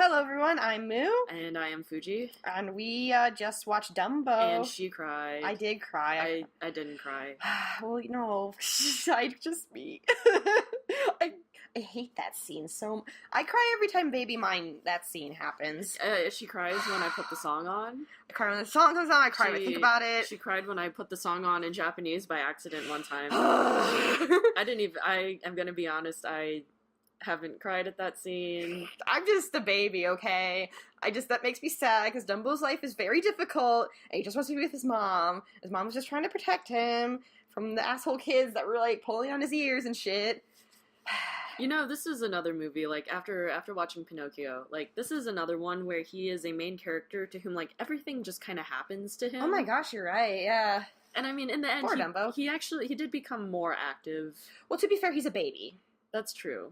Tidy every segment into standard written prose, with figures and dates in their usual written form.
Hello everyone, I'm Moo. And I am Fuji. And we just watched Dumbo. And she cried. I did cry. I didn't cry. Well, I just me. I hate that scene so. I cry every time Baby Mine that scene happens. She cries when I put the song on. I cry when the song comes on. I cry when I think about it. She cried when I put the song on in Japanese by accident one time. I'm gonna be honest, I haven't cried at that scene. I'm just a baby, okay? That makes me sad because Dumbo's life is very difficult and he just wants to be with his mom. His mom was just trying to protect him from the asshole kids that were like pulling on his ears and shit. You know, this is another movie, like, after watching Pinocchio, like, this is another one where he is a main character to whom, like, everything just kind of happens to him. Oh my gosh, you're right, yeah. And I mean, in the end, Poor Dumbo. he did become more active. Well, to be fair, he's a baby. That's true.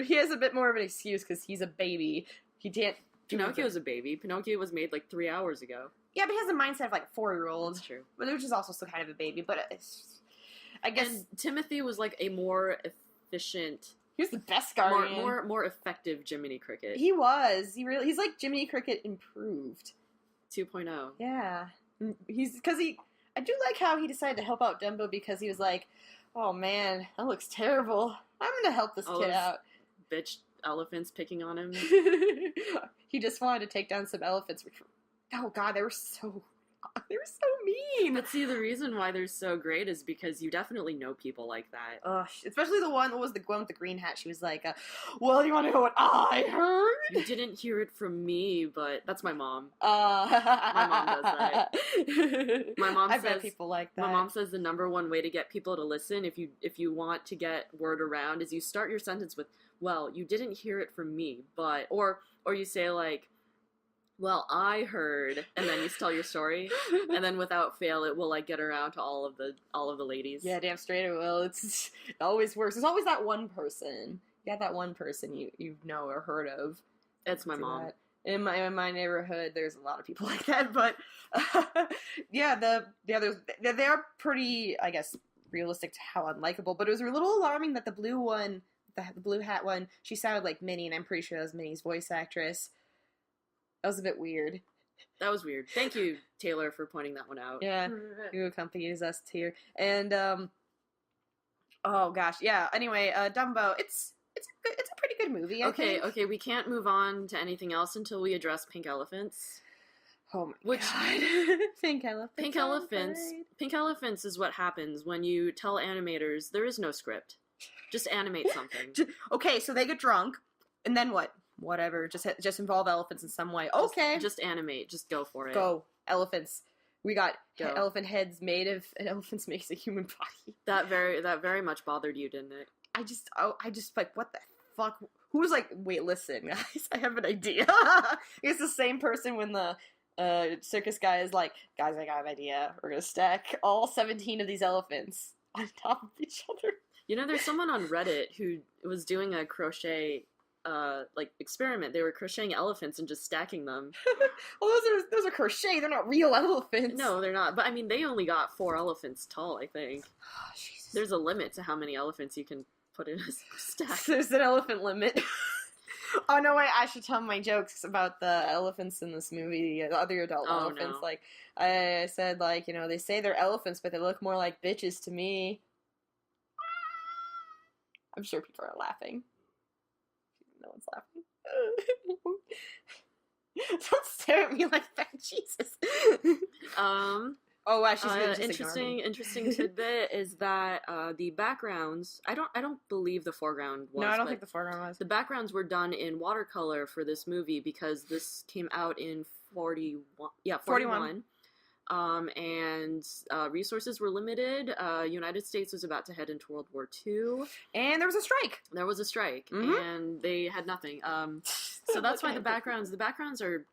He has a bit more of an excuse because he's a baby. He can't. Pinocchio's a baby. Pinocchio was made like 3 hours ago. Yeah, but he has a mindset of like a 4-year-old. That's true. But which is also still kind of a baby. But I guess and Timothy was like a more efficient. He was the best guardian. More effective Jiminy Cricket. He was. He's like Jiminy Cricket improved. 2.0. Yeah. I do like how he decided to help out Dumbo because he was like, oh man, that looks terrible. I'm gonna help this kid out. Bitch elephants picking on him. He just wanted to take down some elephants, which oh god, they were so mean. But see, the reason why they're so great is because you definitely know people like that. Ugh, especially the one that was the one with the green hat. She was like, well, you want to know what I heard? You didn't hear it from me, but that's my mom. My mom does that. My mom I says bet people like that. My mom says the number one way to get people to listen, if you want to get word around, is you start your sentence with, well, you didn't hear it from me, but, or you say like, well, I heard, and then you tell your story, and then without fail, it will like get around to all of the ladies. Yeah, damn straight it will. It always works. There's always that one person. You have that one person you know or heard of. It's my mom. In my neighborhood, there's a lot of people like that. But yeah, they are pretty, I guess, realistic to how unlikable. But it was a little alarming that the blue one, the blue hat one, she sounded like Minnie, and I'm pretty sure that was Minnie's voice actress. That was a bit weird. That was weird. Thank you, Taylor, for pointing that one out. Yeah, who accompanies us here. And oh gosh, yeah. Anyway, Dumbo. It's a pretty good movie. Okay. We can't move on to anything else until we address pink elephants. Oh my god. Pink elephants. Pink elephants is what happens when you tell animators there is no script. Just animate something. Okay, so they get drunk, and then what? Whatever, just involve elephants in some way. Okay. Just animate. Just go for it. Go. Elephants. We got elephant heads made of an elephant's makes a human body. That very much bothered you, didn't it? I just like, what the fuck? Who was like, wait, listen, guys, I have an idea. It's the same person when the circus guy is like, guys, I got an idea. We're gonna stack all 17 of these elephants on top of each other. You know, there's someone on Reddit who was doing a crochet experiment. They were crocheting elephants and just stacking them. Well, those are crochet. They're not real elephants. No, they're not. But I mean, they only got 4 elephants tall, I think. Oh, Jesus. There's a limit to how many elephants you can put in a stack. There's an elephant limit. Oh, no, wait, I should tell my jokes about the elephants in this movie, the other adult elephants. No. Like, I said, like, they say they're elephants, but they look more like bitches to me. I'm sure people are laughing. No one's laughing. Don't stare at me like that, Jesus. Oh, she's gonna just interesting tidbit is that the backgrounds. I don't believe the foreground was. No, I don't think the foreground was. The backgrounds were done in watercolor for this movie because this came out in 41. Yeah, 41. And resources were limited. United States was about to head into World War II. And there was a strike. Mm-hmm. And they had nothing. So that's why the backgrounds are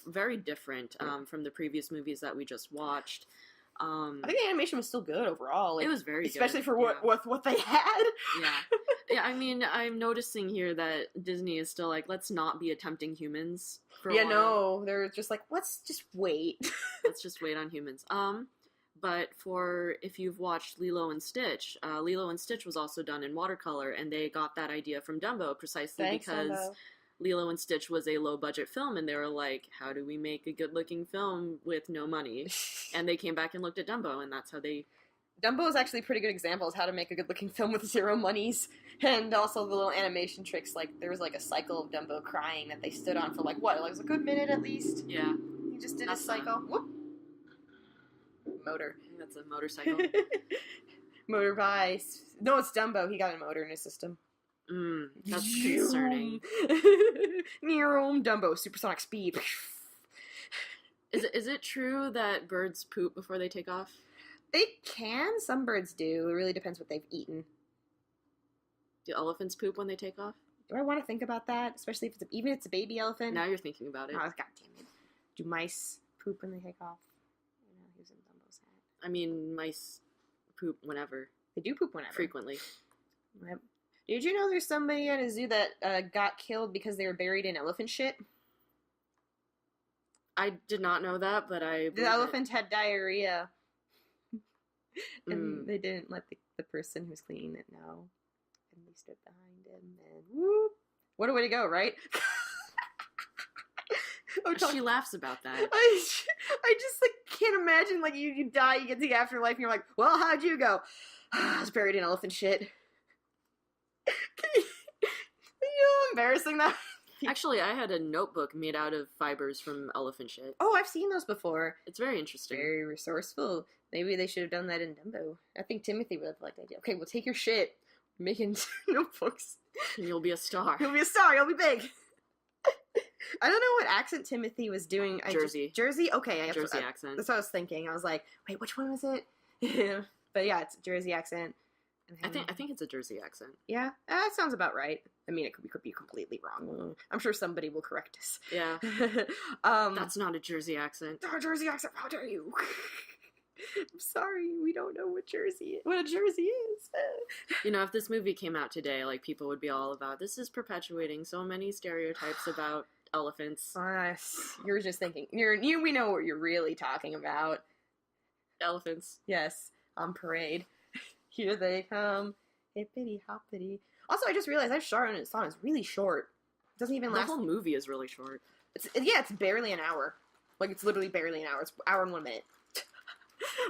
very different from the previous movies that we just watched. I think the animation was still good overall. Like, it was very especially good. for what they had. Yeah. I mean, I'm noticing here that Disney is still like, let's not be attempting humans for a while. No, they're just like, let's just wait. Let's just wait on humans. But if you've watched Lilo and Stitch was also done in watercolor, and they got that idea from Dumbo precisely because Dumbo. Lilo and Stitch was a low-budget film, and they were like, how do we make a good-looking film with no money? And they came back and looked at Dumbo, and that's how they... Dumbo is actually a pretty good example of how to make a good-looking film with zero monies. And also the little animation tricks, like, there was, like, a cycle of Dumbo crying that they stood on for, like, what, like, it was a good minute at least? Yeah. He just did a cycle. Whoop! Motor. That's a motorcycle. Motor vice. No, it's Dumbo. He got a motor in his system. That's concerning. Dumbo, supersonic speed. Is it true that birds poop before they take off? They can. Some birds do. It really depends what they've eaten. Do elephants poop when they take off? Do I want to think about that? Especially if even if it's a baby elephant? Now you're thinking about it. Oh, God damn it. Do mice poop when they take off? I know, he was in Dumbo's hat. I mean, mice poop whenever. They do poop whenever. Frequently. Yep. Did you know there's somebody at a zoo that got killed because they were buried in elephant shit? I did not know that, but The elephant had diarrhea. And they didn't let the person who's cleaning it know. And they stood behind him and whoop. What a way to go, right? She laughs about that. I just like can't imagine like you die, you get to the afterlife, and you're like, well, how'd you go? I was buried in elephant shit. How embarrassing that. Actually, I had a notebook made out of fibers from elephant shit. Oh, I've seen those before. It's very interesting. Very resourceful. Maybe they should have done that in Dumbo. I think Timothy would have liked the idea. Okay, well, take your shit. We're making notebooks. And you'll be a star. You'll be a star. You'll be big. I don't know what accent Timothy was doing. Jersey. Jersey? Okay. Jersey accent. That's what I was thinking. I was like, wait, which one was it? But yeah, it's a Jersey accent. I think it's a Jersey accent. Yeah, that sounds about right. I mean, we could be completely wrong. I'm sure somebody will correct us. Yeah. That's not a Jersey accent. Not a Jersey accent. How dare you? I'm sorry, we don't know what a Jersey is. You know, if this movie came out today, like, people would be all about, this is perpetuating so many stereotypes about elephants. You're just thinking, we know what you're really talking about. Elephants. Yes, on parade. Here they come, hippity hoppity. Also, I just realized that Sharon and song is really short. It doesn't even last. The whole movie is really short. It's barely an hour. Like, it's literally barely an hour. It's an hour and 1 minute.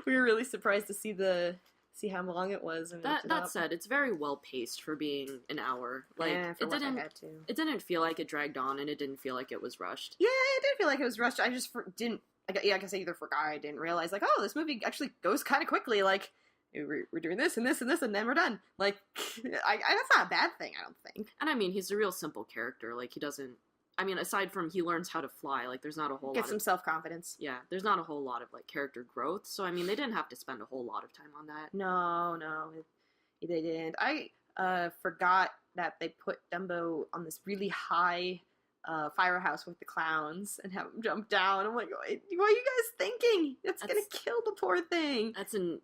We were really surprised to see how long it was. That said, it's very well paced for being an hour. Like, it didn't feel like it dragged on, and it didn't feel like it was rushed. Yeah, it didn't feel like it was rushed. I just didn't. I guess I either forgot. I didn't realize. Like, oh, this movie actually goes kind of quickly. Like, we're doing this and this and this, and then we're done. Like, that's not a bad thing, I don't think. And I mean, he's a real simple character. Like, he doesn't. I mean, aside from he learns how to fly, like, there's not a whole lot. Get some self-confidence. Yeah, there's not a whole lot of, like, character growth. So, I mean, they didn't have to spend a whole lot of time on that. No, they didn't. I forgot that they put Dumbo on this really high firehouse with the clowns and have him jump down. I'm like, what are you guys thinking? That's gonna kill the poor thing. That's an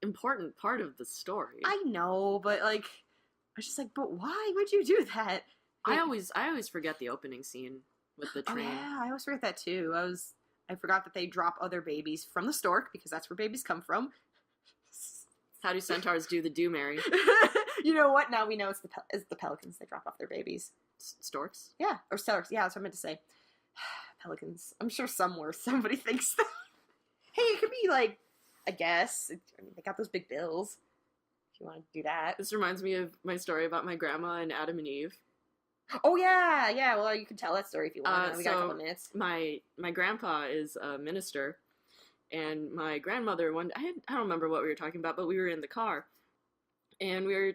important part of the story. I know, but, like, I was just like, but why would you do that? I always forget the opening scene with the train. Oh, yeah, I always forget that too. I forgot that they drop other babies from the stork, because that's where babies come from. How do centaurs do the do-marry? You know what? Now we know it's the pelicans that drop off their babies. Storks? Yeah, or storks. Yeah, that's what I meant to say. Pelicans. I'm sure somewhere somebody thinks that. Hey, it could be like, I guess. I mean, they got those big bills. If you want to do that. This reminds me of my story about my grandma and Adam and Eve. Oh, yeah. Well, you can tell that story if you want. We got a couple minutes. My grandpa is a minister, and my grandmother, I don't remember what we were talking about, but we were in the car, and we were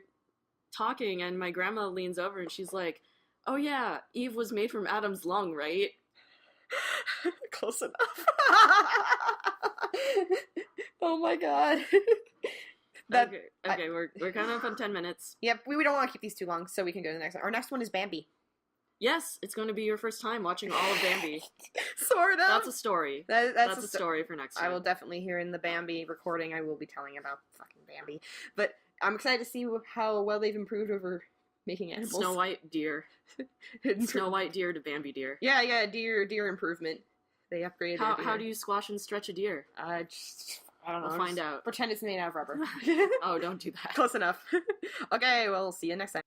talking, and my grandma leans over, and she's like, oh, yeah, Eve was made from Adam's lung, right? Close enough. Oh, my God. Okay, we're kind of up on 10 minutes. Yep, we don't want to keep these too long, so we can go to the next one. Our next one is Bambi. Yes, it's going to be your first time watching all of Bambi. Sort of. That's a story. That's a story for next time. I will definitely hear in the Bambi recording, I will be telling about fucking Bambi. But I'm excited to see how well they've improved over making animals. Snow White deer. Snow White deer to Bambi deer. Yeah, deer improvement. They upgraded How do you squash and stretch a deer? I don't know. We'll find out. Pretend it's made out of rubber. Oh, don't do that. Close enough. Okay, well, see you next time.